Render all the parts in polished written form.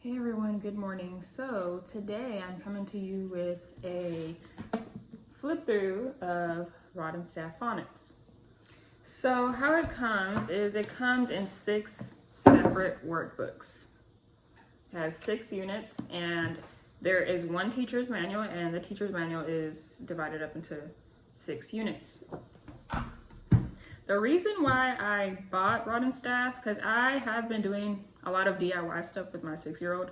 Hey everyone, good morning. So today I'm coming to you with a flip through of Rod and Staff Phonics. So how it comes is it comes in 6 separate workbooks. It has 6 units and there is one teacher's manual, and the teacher's manual is divided up into 6 units. The reason why I bought Rod and Staff, because I have been doing a lot of DIY stuff with my 6-year-old,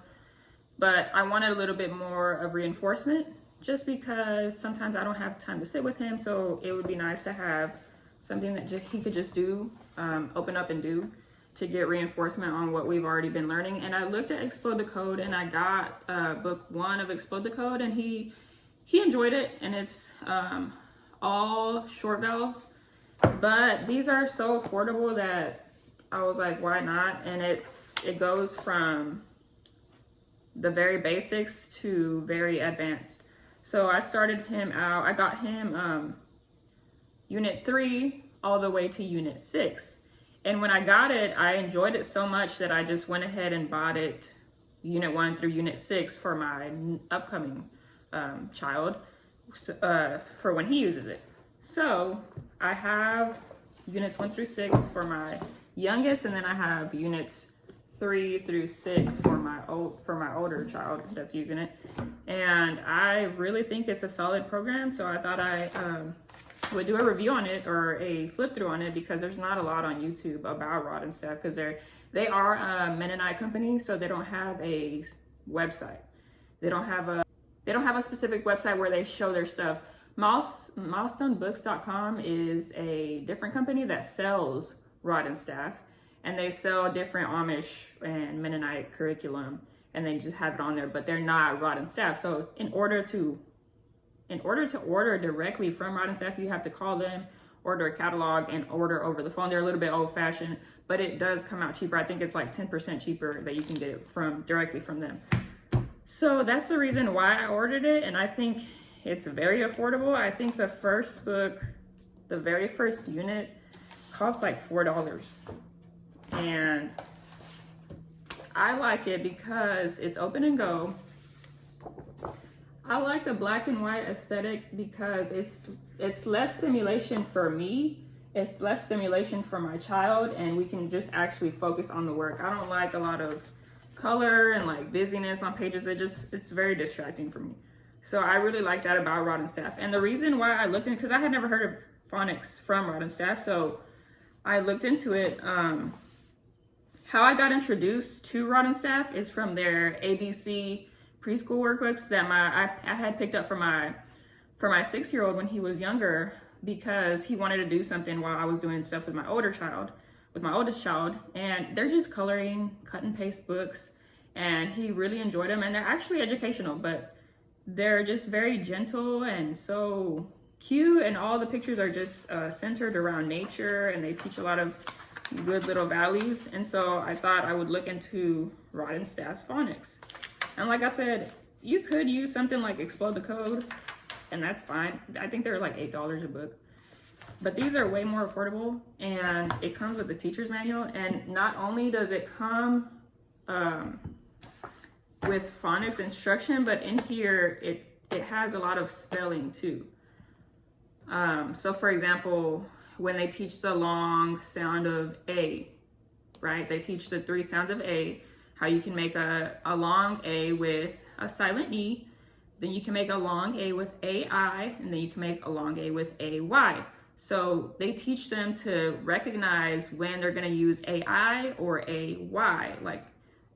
but I wanted a little bit more of reinforcement just because sometimes I don't have time to sit with him, so it would be nice to have something that he could just do, open up and do, to get reinforcement on what we've already been learning. And I looked at Explode the Code, and I got book 1 of Explode the Code, and he enjoyed it, and it's all short vowels. But these are so affordable that I was like, why not? And it goes from the very basics to very advanced. So I started him out, I got him unit 3 all the way to unit 6. And when I got it, I enjoyed it so much that I just went ahead and bought it unit 1 through unit 6 for my upcoming child for when he uses it. So I have units 1 through 6 for my youngest, and then I have units 3 through 6 for my older child that's using it. And I really think it's a solid program, so I thought I would do a review on it or a flip through on it, because there's not a lot on YouTube about Rod and Staff, because they are a Mennonite company, so they don't have a website. They don't have a specific website where they show their stuff. Milestonebooks.com is a different company that sells Rod and Staff, and they sell different Amish and Mennonite curriculum, and they just have it on there, but they're not Rod and Staff. So in order to order directly from Rod and Staff, you have to call them, order a catalog, and order over the phone. They're a little bit old-fashioned, but it does come out cheaper. I think it's like 10% cheaper that you can get it directly from them. So that's the reason why I ordered it, and I think it's very affordable. I think the first book, the very first unit, costs like $4. And I like it because it's open and go. I like the black and white aesthetic because it's less stimulation for me. It's less stimulation for my child, and we can just actually focus on the work. I don't like a lot of color and like busyness on pages. It's very distracting for me. So I really like that about Rod and Staff. And the reason why I looked into, because I had never heard of Phonics from Rod and Staff, so I looked into it. How I got introduced to Rod and Staff is from their ABC preschool workbooks that I had picked up for my 6-year-old when he was younger, because he wanted to do something while I was doing stuff with my oldest child, and they're just coloring, cut and paste books, and he really enjoyed them. And they're actually educational, but they're just very gentle and so cute, and all the pictures are just centered around nature, and they teach a lot of good little values. And so I thought I would look into Rod and Staff's Phonics. And like I said, you could use something like Explode the Code, and that's fine. I think they're like $8 a book. But these are way more affordable, and it comes with the teacher's manual. And not only does it come with phonics instruction, but in here it has a lot of spelling too. So for example, when they teach the long sound of A, right? They teach the 3 sounds of A, how you can make a long A with a silent E, then you can make a long A with AI, and then you can make a long A with AY. So they teach them to recognize when they're going to use AI or AY, like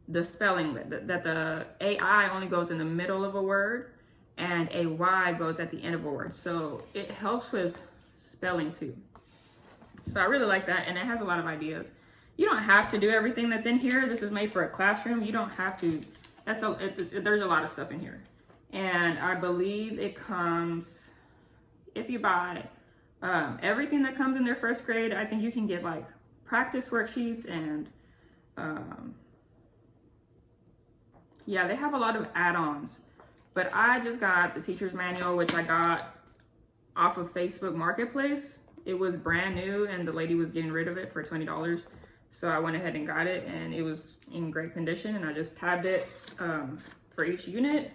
the spelling, that the AI only goes in the middle of a word and AY goes at the end of a word. So it helps with spelling too. So I really like that, and it has a lot of ideas. You don't have to do everything that's in here. This is made for a classroom. You don't have to. There's a lot of stuff in here. And I believe it comes, if you buy everything that comes in their first grade, I think you can get like practice worksheets, and yeah, they have a lot of add-ons. But I just got the teacher's manual, which I got off of Facebook Marketplace. It was brand new, and the lady was getting rid of it for $20. So I went ahead and got it, and it was in great condition, and I just tabbed it for each unit.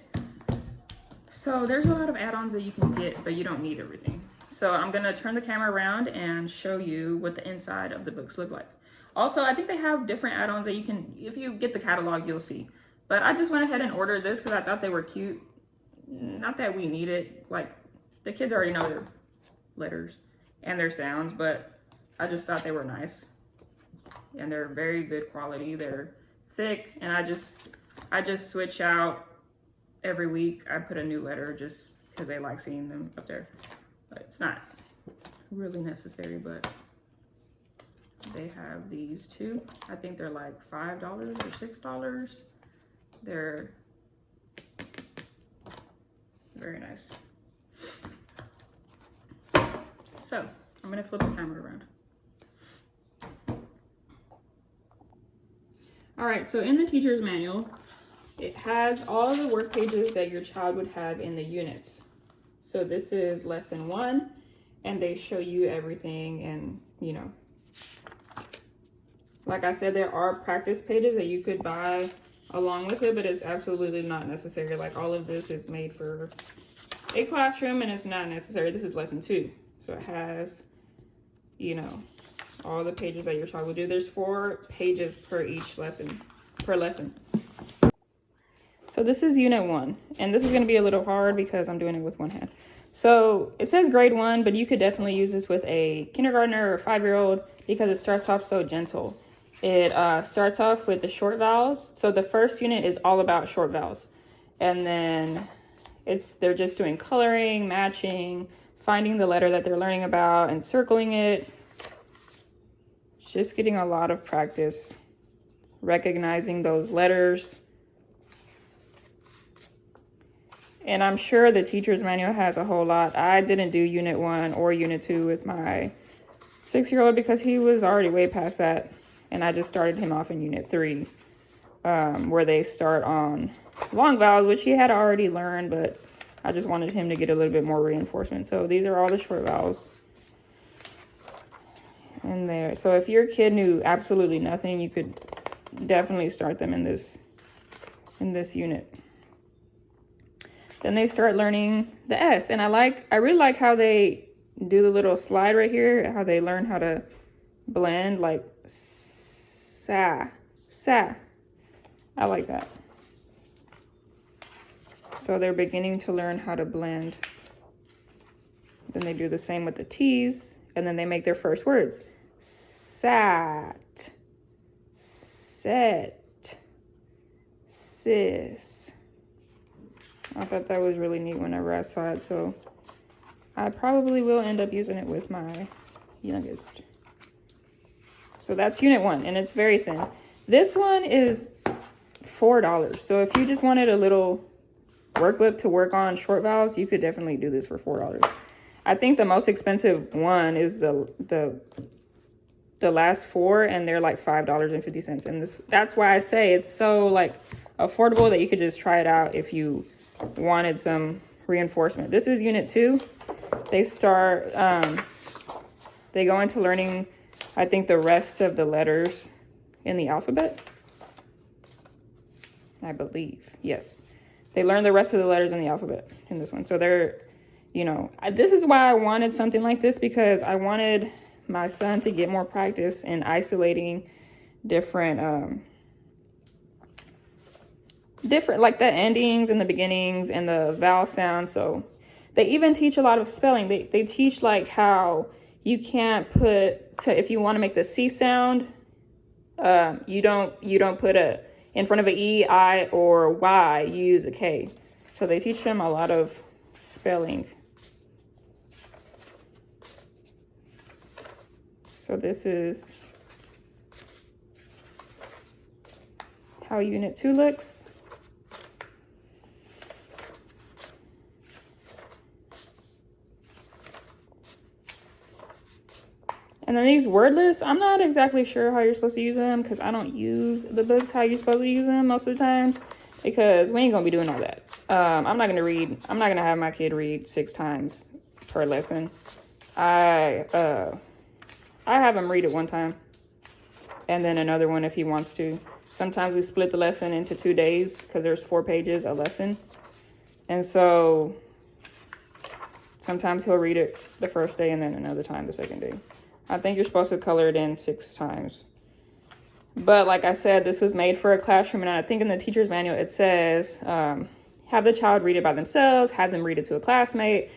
So there's a lot of add-ons that you can get, but you don't need everything. So I'm gonna turn the camera around and show you what the inside of the books look like. Also, I think they have different add-ons that you can, if you get the catalog, you'll see. But I just went ahead and ordered this because I thought they were cute. Not that we need it, like the kids already know their letters and their sounds, but I just thought they were nice. And they're very good quality. They're thick, and I just switch out every week. I put a new letter just because they like seeing them up there. But it's not really necessary, but they have these too. I think they're like $5 or $6. They're very nice. So I'm gonna flip the camera around. All right, so in the teacher's manual, it has all of the work pages that your child would have in the units. So this is lesson 1, and they show you everything, and you know, like I said, there are practice pages that you could buy along with it, but it's absolutely not necessary. Like all of this is made for a classroom, and it's not necessary. This is lesson 2. So it has, you know, all the pages that your child would do. There's 4 pages per each lesson, per lesson. So this is unit 1, and this is gonna be a little hard because I'm doing it with one hand. So it says grade 1, but you could definitely use this with a kindergartner or 5-year-old because it starts off so gentle. It starts off with the short vowels. So the first unit is all about short vowels. And then they're just doing coloring, matching, finding the letter that they're learning about and circling it. Just getting a lot of practice, recognizing those letters. And I'm sure the teacher's manual has a whole lot. I didn't do unit 1 or unit 2 with my 6-year-old because he was already way past that. And I just started him off in unit 3, where they start on long vowels, which he had already learned, but I just wanted him to get a little bit more reinforcement. So these are all the short vowels in there. So if your kid knew absolutely nothing, you could definitely start them in this unit. Then they start learning the S, and I really like how they do the little slide right here, how they learn how to blend, like sa. I like that. So they're beginning to learn how to blend. Then they do the same with the T's, and then they make their first words. Sat, set, sis. I thought that was really neat whenever I saw it, so I probably will end up using it with my youngest. So that's unit 1, and it's very thin. This one is $4. So if you just wanted a little workbook to work on short vowels, you could definitely do this for $4. I think the most expensive one is the last 4, and they're like $5.50. And that's why I say it's so like affordable that you could just try it out if you wanted some reinforcement. This is unit 2. They start they go into learning, I think, the rest of the letters in the alphabet, I believe. Yes, they learn the rest of the letters in the alphabet in this one. So they're, you know, this is why I wanted something like this, because I wanted my son to get more practice in isolating different like the endings and the beginnings and the vowel sounds. So they even teach a lot of spelling. They teach like how you can't if you want to make the C sound, you don't put in front of an E, I, or Y, you use a K. So they teach them a lot of spelling. So this is how unit 2 looks. And then these word lists, I'm not exactly sure how you're supposed to use them because I don't use the books how you're supposed to use them most of the times, because we ain't gonna be doing all that. I'm not gonna have my kid read 6 times per lesson. I have him read it one time. and then another one if he wants to. Sometimes we split the lesson into 2 days because there's 4 pages a lesson. And so sometimes he'll read it the first day and then another time the second day. I think you're supposed to color it in 6 times. But like I said, this was made for a classroom, and I think in the teacher's manual it says, have the child read it by themselves, have them read it to a classmate,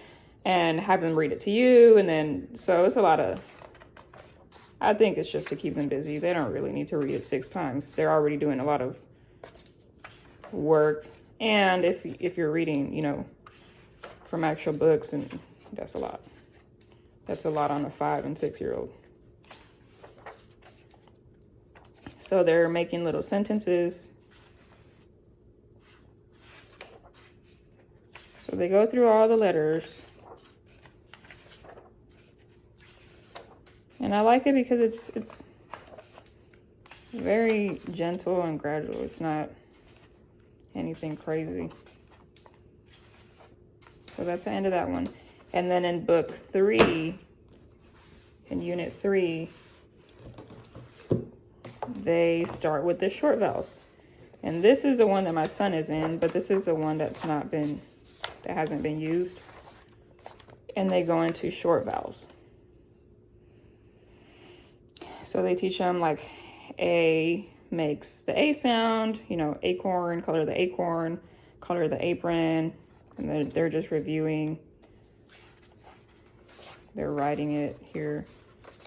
and have them read it to you. And then, so it's a lot of, I think it's just to keep them busy. They don't really need to read it 6 times. They're already doing a lot of work. And if you're reading, you know, from actual books, and that's a lot. That's a lot on a 5- and 6-year-old. So they're making little sentences. So they go through all the letters. And I like it because it's very gentle and gradual. It's not anything crazy. So that's the end of that one. And then in book 3, in unit 3, they start with the short vowels. And this is the one that my son is in, but this is the one that hasn't been used. And they go into short vowels. So they teach them like A makes the A sound, you know, acorn, color the acorn, color the apron. And then they're just reviewing. They're writing it here.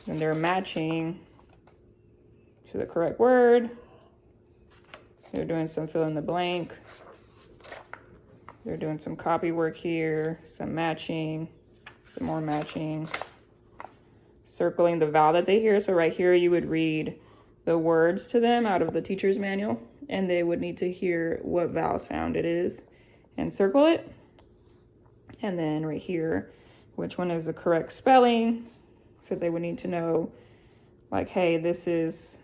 And they're matching to the correct word. They're doing some fill in the blank. They're doing some copy work here, some matching, some more matching. Circling the vowel that they hear. So right here, you would read the words to them out of the teacher's manual, and they would need to hear what vowel sound it is and circle it. And then right here, which one is the correct spelling. So they would need to know, like, hey, this is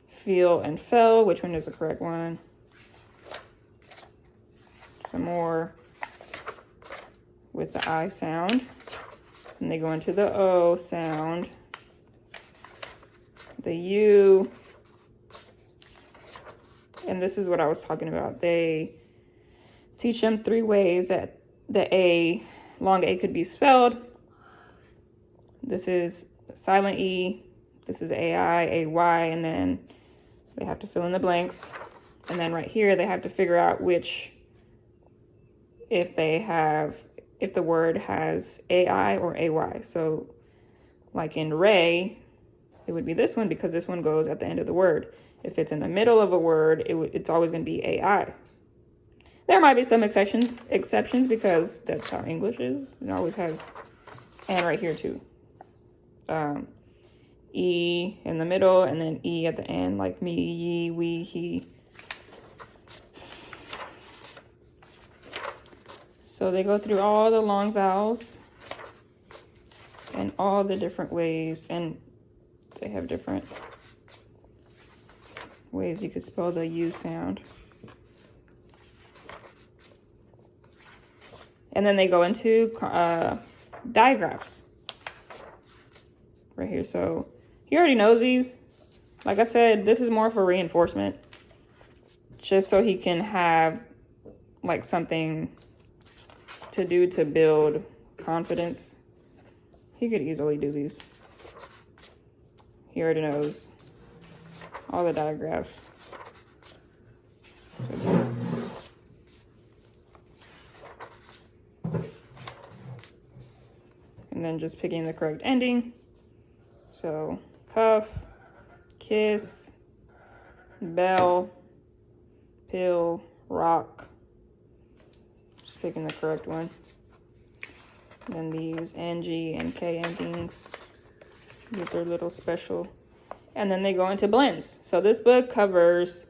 feel and fell. Which one is the correct one? Some more with the I sound. And they go into the O sound, the U. And this is what I was talking about. They teach them 3 ways that the A, long A could be spelled. This is silent E, this is AI, AY, and then they have to fill in the blanks. And then right here, they have to figure out which, if the word has AI or AY. So like in Ray, it would be this one because this one goes at the end of the word. If it's in the middle of a word, it's always going to be AI. There might be some exceptions because that's how English is. It always has, and right here too. E in the middle and then E at the end, like me, ye, we, he. So they go through all the long vowels and all the different ways, and they have different ways you could spell the U sound. And then they go into digraphs right here. So he already knows these. Like I said, this is more for reinforcement, just so he can have like something to do to build confidence. He could easily do these. He already knows all the digraphs. So this. And then just picking the correct ending. So cuff, kiss, bell, pill, rock. Just picking the correct one. Then these NG and K endings with their little special. And then they go into blends. So this book covers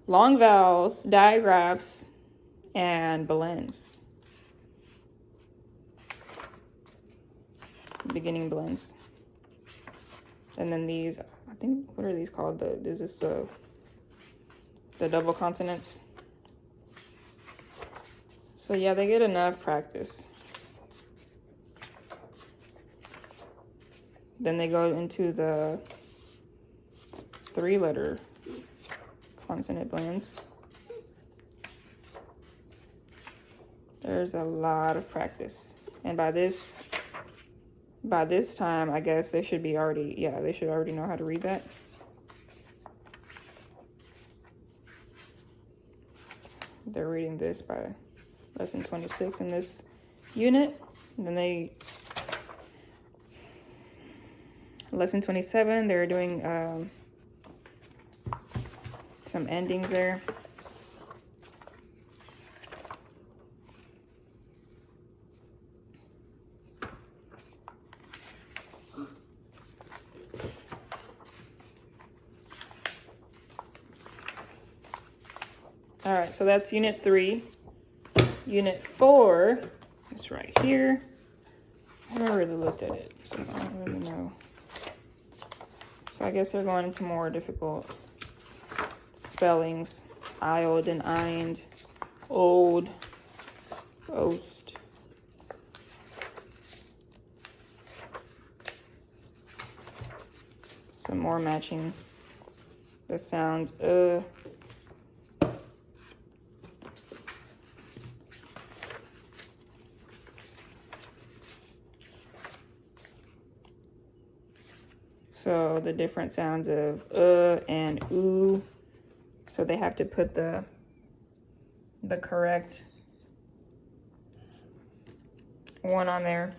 long vowels, digraphs, and blends. Beginning blends. And then these, I think, what are these called? Is this the double consonants? So yeah, they get enough practice. Then they go into the 3-letter consonant blends. There's a lot of practice. And by this time, I guess they should be already, yeah, they should already know how to read that. They're reading this by lesson 26 in this unit. And then lesson 27, they're doing some endings there. All right, so that's unit 3. Unit 4 is right here. I haven't really looked at it, so I don't really know. So I guess they're going into more difficult spellings. Ild and eind, old, oast. Some more matching the sounds. So the different sounds of and oo. So they have to put the correct one on there.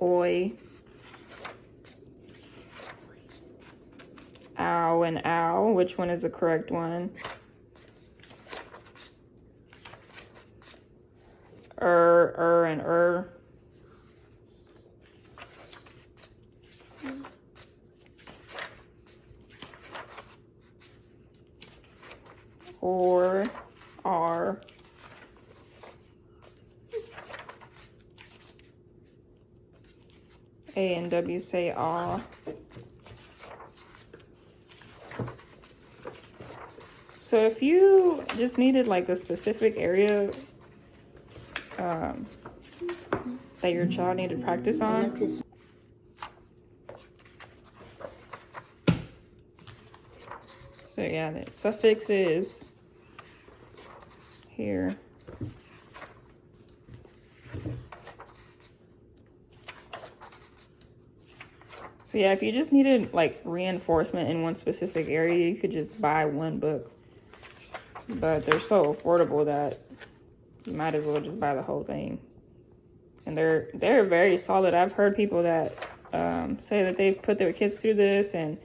Oi. Ow and ow. Which one is the correct one? And or, are. A and W say ah. So if you just needed like a specific area that your child needed to practice on, so yeah, the suffix is here. So yeah, if you just needed like reinforcement in one specific area, you could just buy one book. But they're so affordable that you might as well just buy the whole thing. And they're very solid. I've heard people that say that they've put their kids through this, and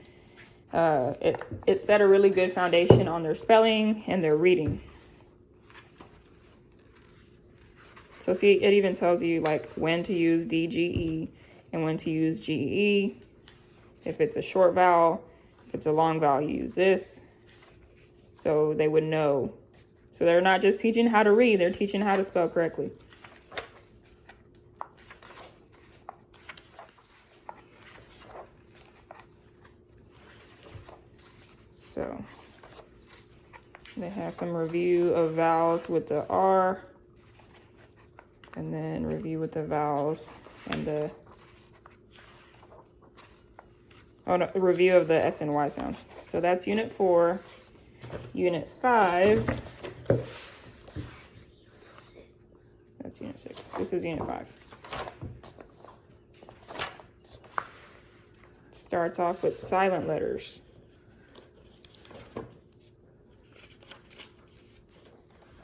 it set a really good foundation on their spelling and their reading. So see, it even tells you like when to use DGE and when to use GE. If it's a short vowel, if it's a long vowel, you use this. So they would know. So they're not just teaching how to read, they're teaching how to spell correctly. So they have some review of vowels with the R, and then review with the vowels and the review of the S and Y sound. So that's unit 4. Unit 5. That's unit 6. This is unit 5. Starts off with silent letters.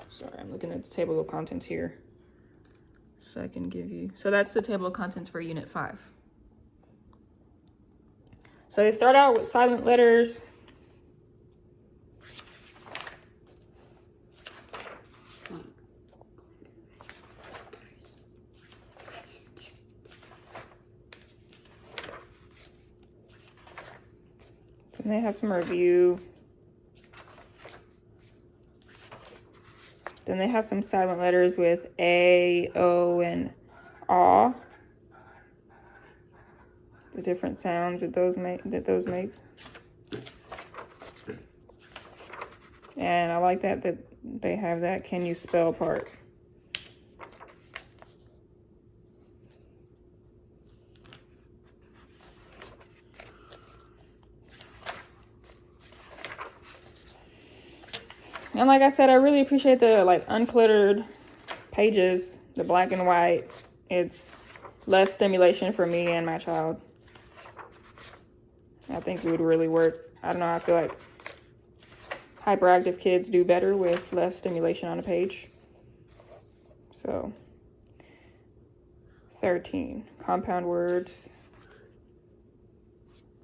Sorry, I'm looking at the table of contents here, so I can give you. So that's the table of contents for unit 5. So they start out with silent letters. And they have some review. Then they have some silent letters with A, O, and A. The different sounds that those make. And I like that they have that can you spell part. And like I said, I really appreciate the like uncluttered pages, the black and white. It's less stimulation for me and my child. I think it would really work. I don't know, I feel like hyperactive kids do better with less stimulation on a page. So 13, compound words.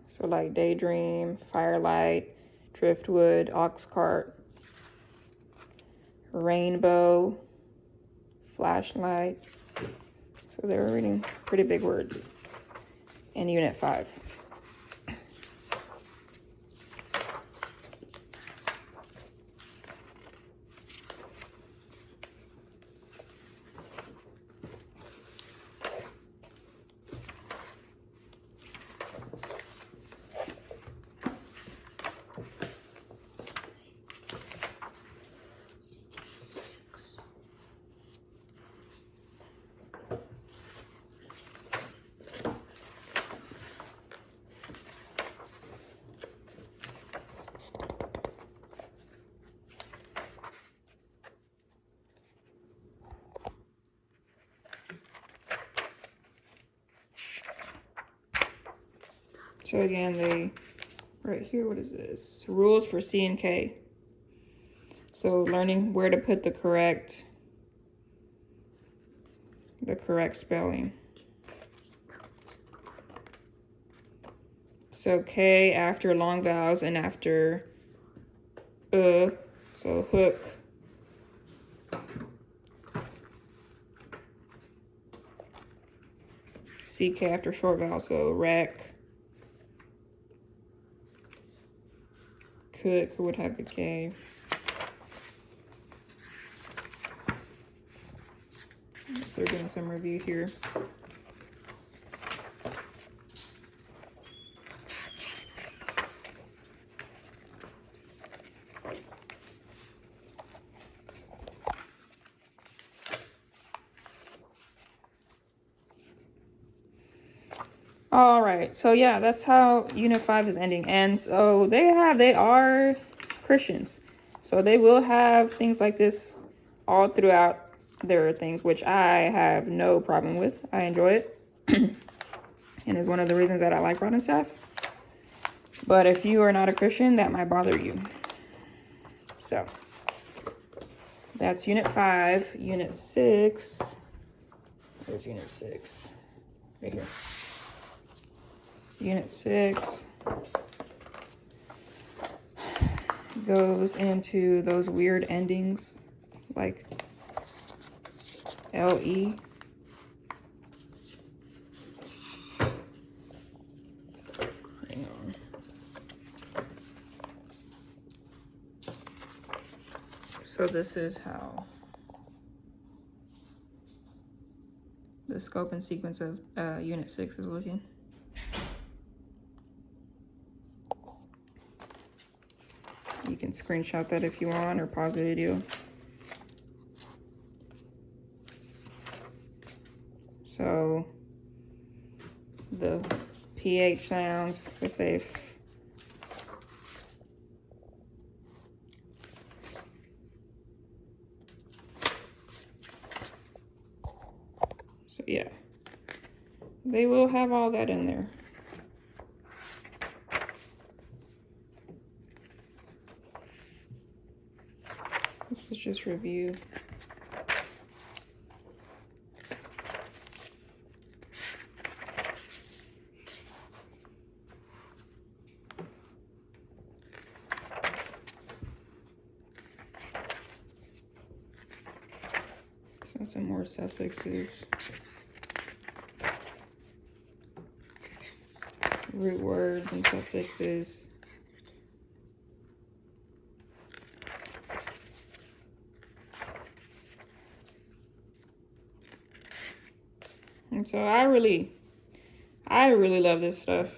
So like daydream, firelight, driftwood, ox cart, rainbow, flashlight. So they were reading pretty big words in Unit 5. So again, right here, what is this? Rules for C and K. So learning where to put the correct spelling. So K after long vowels and after so hook. CK after short vowel, so wreck. Cook would have the K. So we're doing some review here. All right, so yeah, that's how Unit 5 is ending. And so they are Christians. So they will have things like this all throughout their things, which I have no problem with. I enjoy it. And it's one of the reasons that I like Rod and Staff. But if you are not a Christian, that might bother you. So that's Unit 5. Unit 6. Where's Unit 6? Right here. Unit 6 goes into those weird endings like LE. Hang on. So this is how the scope and sequence of Unit 6 is looking. You can screenshot that if you want or pause the video. So the PH sounds, let's say so yeah, they will have all that in there. Let's just review. So some more suffixes. Root words and suffixes. And so I really love this stuff.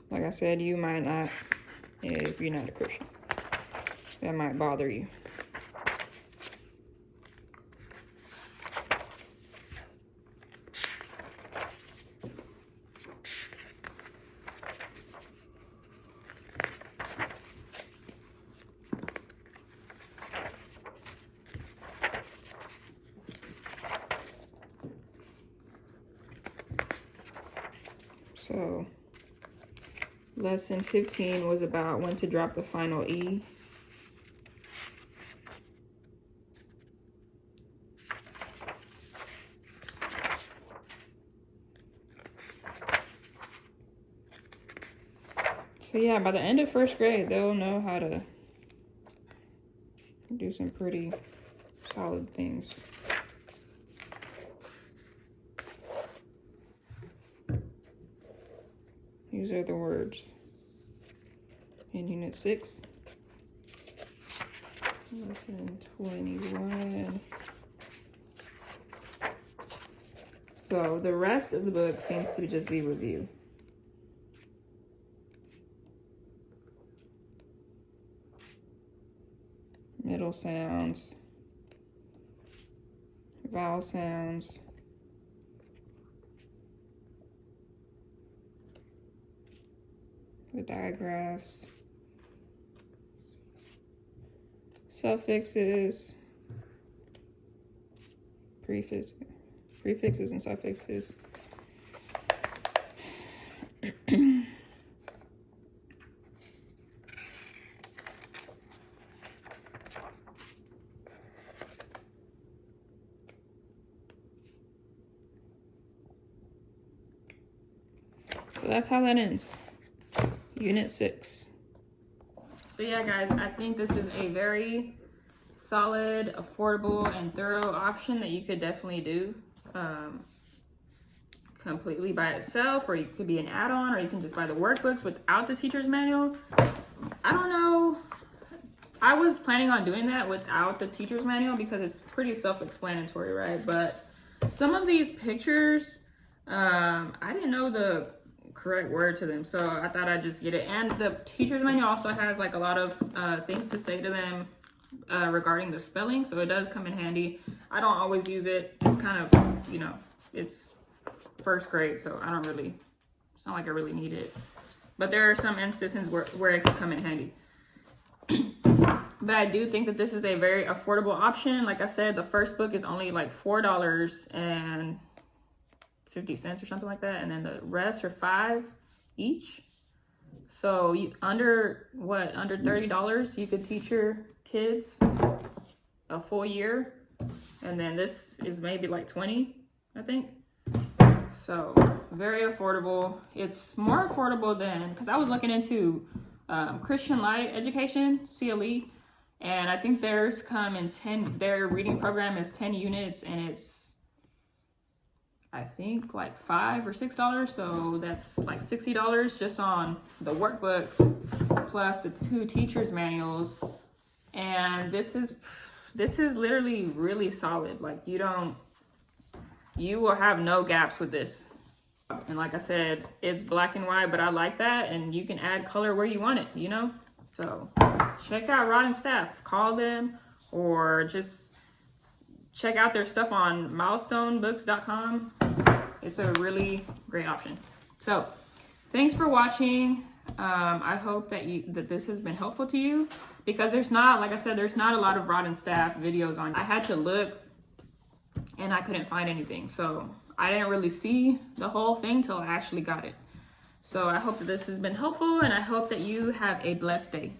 Like I said, you might not if you're not a Christian. That might bother you. So lesson 15 was about when to drop the final E. So yeah, by the end of first grade, they'll know how to do some pretty solid things. These are the words in Unit 6. Lesson 21. So the rest of the book seems to just be review. Middle sounds, vowel sounds, the digraphs, suffixes, prefixes and suffixes. So that's how that ends. Unit 6. So yeah, guys, I think this is a very solid, affordable, and thorough option that you could definitely do completely by itself, or you could be an add-on, or you can just buy the workbooks without the teacher's manual. I don't know. I was planning on doing that without the teacher's manual because it's pretty self-explanatory, right? But some of these pictures, I didn't know the correct word to them, so I thought I'd just get it. And the teacher's manual also has like a lot of things to say to them regarding the spelling, so it does come in handy. I don't always use it. It's kind of, you know, it's first grade, so I don't really, it's not like I really need it. But there are some instances where it can come in handy. But I do think that this is a very affordable option. Like I said, the first book is only like $4.50 or something like that, and then the rest are $5 each. So under $30 you could teach your kids a full year, and then this is maybe like 20, I think. So very affordable. It's more affordable than, because I was looking into Christian Light Education, CLE, and I think theirs come in 10, their reading program is 10 units, and it's, I think, like $5 or $6, so that's like $60 just on the workbooks plus the 2 teachers manuals. And this is literally really solid. Like you will have no gaps with this. And like I said, it's black and white, but I like that, and you can add color where you want it, you know? So check out Rod and Staff. Call them, or just check out their stuff on milestonebooks.com. It's a really great option. So thanks for watching. I hope that this has been helpful to you, because there's not, like I said, there's not a lot of Rod and Staff videos on. I had to look and I couldn't find anything. So I didn't really see the whole thing till I actually got it. So I hope that this has been helpful, and I hope that you have a blessed day.